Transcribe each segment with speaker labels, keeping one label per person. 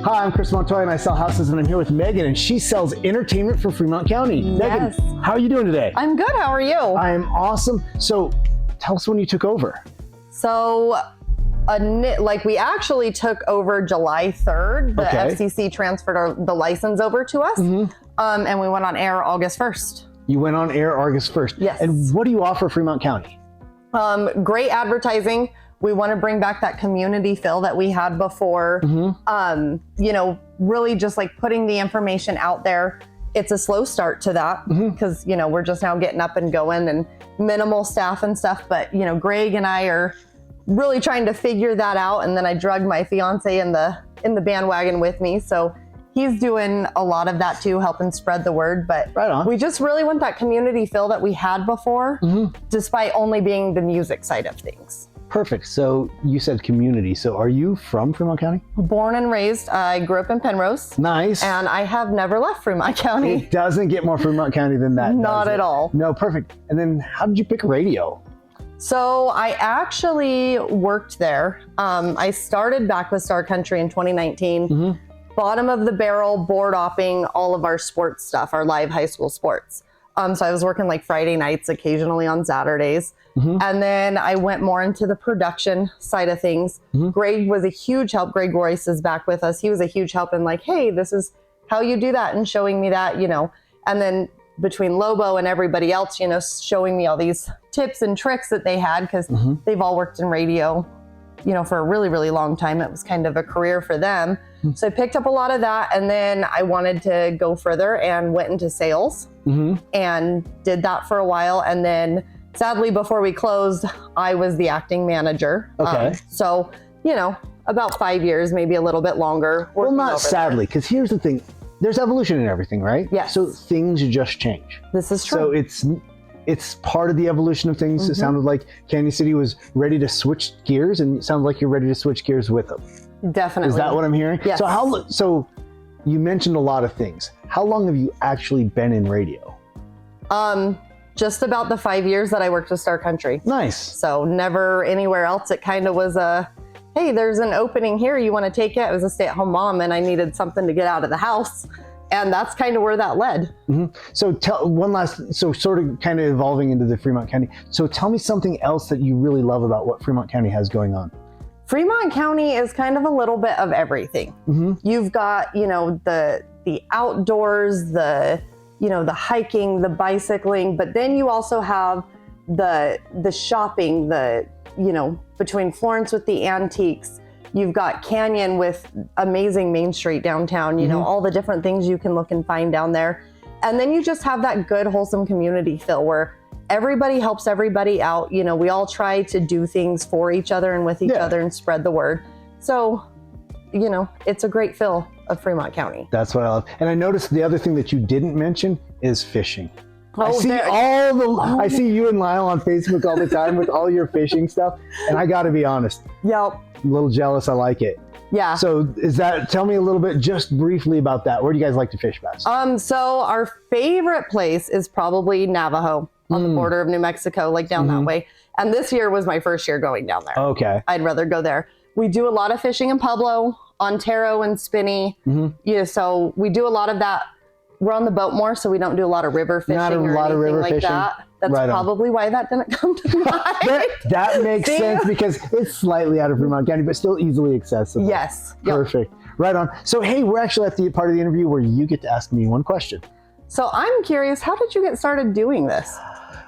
Speaker 1: Hi, I'm Chris Montoya and I sell houses, and I'm here with Megan, and she sells entertainment for Fremont County.
Speaker 2: Yes.
Speaker 1: Megan, how are you doing today?
Speaker 2: I'm good. How are you?
Speaker 1: I am awesome. So tell us when you took over.
Speaker 2: So, we actually took over July 3rd. The FCC transferred the license over to us, and we went on air August 1st.
Speaker 1: You went on air August 1st.
Speaker 2: Yes.
Speaker 1: And what do you offer Fremont County?
Speaker 2: Great advertising. We want to bring back that community feel that we had before. Really just like putting the information out there. It's a slow start to that because, we're just now getting up and going and minimal staff and stuff. But, Greg and I are really trying to figure that out. And then I drug my fiance in the bandwagon with me. So he's doing a lot of that too, helping spread the word. But we just really want that community feel that we had before, despite only being the music side of things.
Speaker 1: Perfect. So you said community. So are you from Fremont County?
Speaker 2: Born and raised. I grew up in Penrose.
Speaker 1: Nice.
Speaker 2: And I have never left Fremont County.
Speaker 1: It doesn't get more Fremont County than that.
Speaker 2: Not at all.
Speaker 1: No, perfect. And then how did you pick radio?
Speaker 2: So I actually worked there. I started back with Star Country in 2019. Bottom of the barrel, board opping all of our sports stuff, our live high school sports. So I was working like Friday nights, occasionally on Saturdays. And then I went more into the production side of things. Greg was a huge help. Greg Royce is back with us. He was a huge help in like, hey, this is how you do that, and showing me that, and then between Lobo and everybody else, showing me all these tips and tricks that they had, because they've all worked in radio, for a really, really long time. It was kind of a career for them. So I picked up a lot of that, and then I wanted to go further and went into sales and did that for a while. And then sadly, before we closed, I was the acting manager.
Speaker 1: Okay.
Speaker 2: So, about 5 years, maybe a little bit longer.
Speaker 1: Well, not sadly, because here's the thing. There's evolution in everything, right?
Speaker 2: Yes.
Speaker 1: So things just change.
Speaker 2: This is true.
Speaker 1: So it's part of the evolution of things. It sounded like Canyon City was ready to switch gears, and it sounds like you're ready to switch gears with them.
Speaker 2: Definitely.
Speaker 1: Is that what I'm hearing?
Speaker 2: Yes.
Speaker 1: So you mentioned a lot of things. How long have you actually been in radio?
Speaker 2: Just about the 5 years that I worked with Star Country.
Speaker 1: Nice.
Speaker 2: So never anywhere else. It kind of was hey, there's an opening here. You want to take it? I was a stay-at-home mom, and I needed something to get out of the house. And that's kind of where that led. So sort of kind of evolving into the Fremont County. So tell me something else that you really love about what Fremont County has going on. Fremont County is kind of a little bit of everything. You've got, the outdoors, the hiking, the bicycling, but then you also have the shopping, between Florence with the antiques. You've got Canyon with amazing Main Street downtown, all the different things you can look and find down there. And then you just have that good, wholesome community feel where everybody helps everybody out. We all try to do things for each other and with each other and spread the word. So, it's a great feel of Fremont County.
Speaker 1: That's what I love. And I noticed the other thing that you didn't mention is fishing. I see you and Lyle on Facebook all the time with all your fishing stuff. And I got to be honest.
Speaker 2: Yep.
Speaker 1: I'm a little jealous. I like it.
Speaker 2: Yeah.
Speaker 1: So tell me a little bit, just briefly about that. Where do you guys like to fish best?
Speaker 2: So our favorite place is probably Navajo on the border of New Mexico, like down that way. And this year was my first year going down there.
Speaker 1: Okay.
Speaker 2: I'd rather go there. We do a lot of fishing in Pueblo, Ontario, and Spinney. So we do a lot of that. We're on the boat more, so we don't do a lot of river fishing that. That's probably why that didn't come to mind.
Speaker 1: that makes sense, because it's slightly out of Fremont County, but still easily accessible.
Speaker 2: Yes.
Speaker 1: Perfect. Right on. So, hey, we're actually at the part of the interview where you get to ask me one question.
Speaker 2: So I'm curious, how did you get started doing this?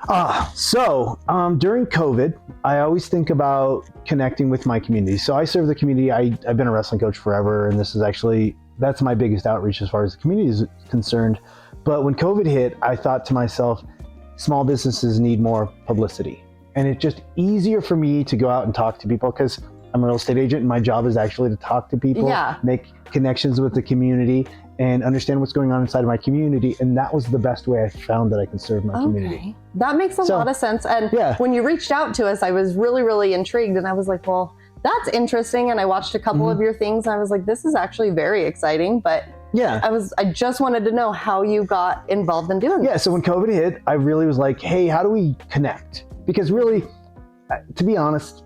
Speaker 1: During COVID, I always think about connecting with my community. So I serve the community. I've been a wrestling coach forever, and that's my biggest outreach as far as the community is concerned. But when COVID hit, I thought to myself, small businesses need more publicity. And it's just easier for me to go out and talk to people, because I'm a real estate agent and my job is actually to talk to people, make connections with the community, and understand what's going on inside of my community. And that was the best way I found that I can serve my community.
Speaker 2: That makes a lot of sense. And when you reached out to us, I was really, really intrigued. And I was like, well, that's interesting. And I watched a couple of your things. And I was like, this is actually very exciting. But I just wanted to know how you got involved in doing this.
Speaker 1: Yeah, so when COVID hit, I really was like, hey, how do we connect? Because really, to be honest,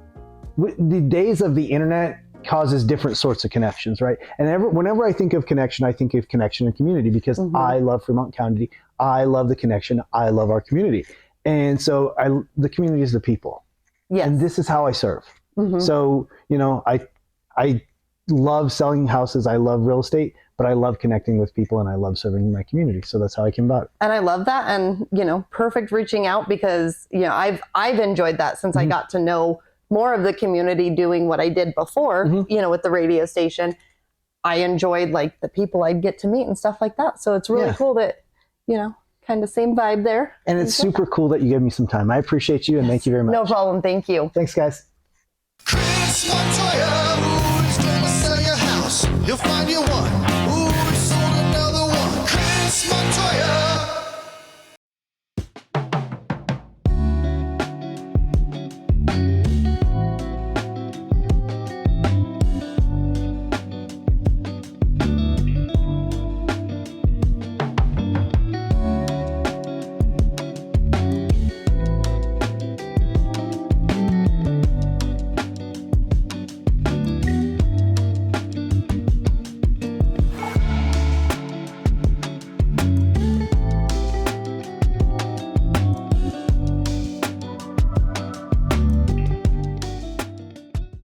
Speaker 1: the days of the internet causes different sorts of connections, right? And whenever I think of connection, I think of connection and community, because I love Fremont County. I love the connection. I love our community. And so the community is the people.
Speaker 2: Yes.
Speaker 1: And this is how I serve. So, you know, I love selling houses. I love real estate, but I love connecting with people and I love serving my community. So that's how I came about it.
Speaker 2: And I love that. And, you know, perfect reaching out, because, you know, I've enjoyed that since I got to know more of the community doing what I did before, you know, with the radio station. I enjoyed like the people I'd get to meet and stuff like that. So it's really cool that, you know, kind of same vibe there.
Speaker 1: And it's super cool that you gave me some time. I appreciate you and thank you very much.
Speaker 2: No problem. Thank you.
Speaker 1: Thanks, guys.
Speaker 3: Chris Montoya, who's gonna sell your house? He'll find you one.